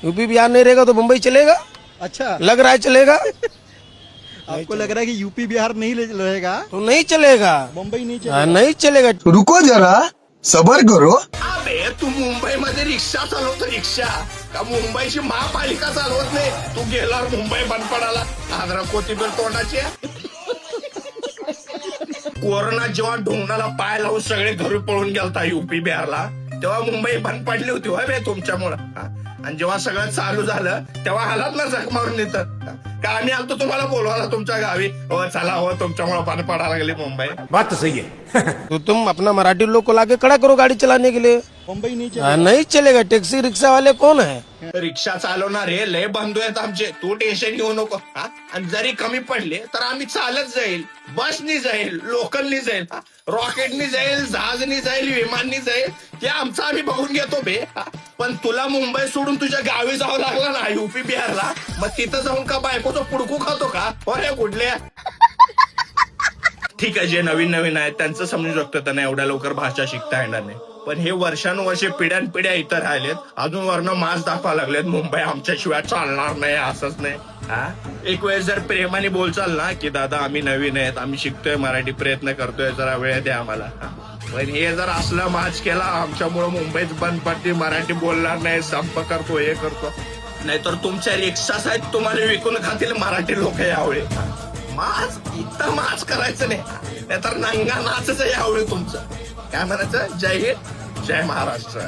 UP Bihar नहीं रहेगा तो मुंबई चलेगा? अच्छा, लग रहा है चलेगा? आपको लग रहा है कि यूपी बिहार नहीं रहेगा, तो नहीं चलेगा। मुंबई नहीं हाँ, चलेगा। नहीं चलेगा। रुको जरा, सबर करो। अबे तू मुंबईमध्ये रिक्षा चालवतो, रिक्षा का मुंबईची महापालिका चालवत नाही? तू गेल्यावर मुंबई बंद पडाला, आंध्र कोथिंबीर तोंडाची. कोरोना जेव्हा ढोंगणाला पाय लावून सगळे घरी पळून गेलता युपी बिहारला, तेव्हा मुंबई बंद पडली होती होय बे तुमच्यामुळं. आणि जेव्हा सगळं चालू झालं तेव्हा आलात ना जख मारून येतं का? आम्ही आलतो तुम्हाला बोलवायला तुमच्या गावी, हो चला हो तुमच्यामुळे बंद पडायला लागली मुंबई. बात तो सही है. तो तुम अपना मराठी लोग को लाके खड़ा करो गाड़ी चलाने के लिए. मुंबई नहीं हाँ, चलेगा. नहीं चलेगा. टैक्सी रिक्शा वाले कौन है? रिक्षा चालवणारे लय बंधू आहेत आमचे, तू टेन्शन घेऊ नको. आणि जरी कमी पडले तर आम्ही चालत जाईल, बसनी जाईल, लोकलनी जाईल, रॉकेटनी जाईल, जहाजनी जाईल, विमाननी जाईल. ते आमचं आम्ही बघून घेतो बे. पण तुला मुंबई सोडून तुझ्या गावी जावं लागलं ना युपी बिहारला, मग तिथं जाऊन का बायकोचं पुडकू खातो का? अरे कुठल्या. ठीक आहे, जे नवीन नवीन आहेत त्यांचं समजू शकतं, त्यांना एवढ्या लवकर भाषा शिकता येणार नाही. पण हे वर्षानुवर्षे पिढ्यानपिढ्या इथं राहिलेत, अजून वरनं मास दाखवा लागलेत मुंबई आमच्याशिवाय चालणार नाही, असंच नाही. एक वेळेस जर प्रेमाने बोलचाल ना की दादा आम्ही नवीन आहेत, आम्ही शिकतोय मराठी, प्रयत्न करतोय, जरा वेळ द्या आम्हाला. पण हे जर असला माच केला आमच्यामुळं मुंबईच बंद पडते, मराठी बोलणार नाही, संप करतो, हे करतो, नाहीतर तुमच्या रिक्षाच आहेत तुम्हाला विकून खातील मराठी लोक यावेळी. माच इथं माच करायचं नाही, नाहीतर नंगा नाचच यावेळी तुमचं. काय म्हणायचं? जय हिंद, जय महाराष्ट्र.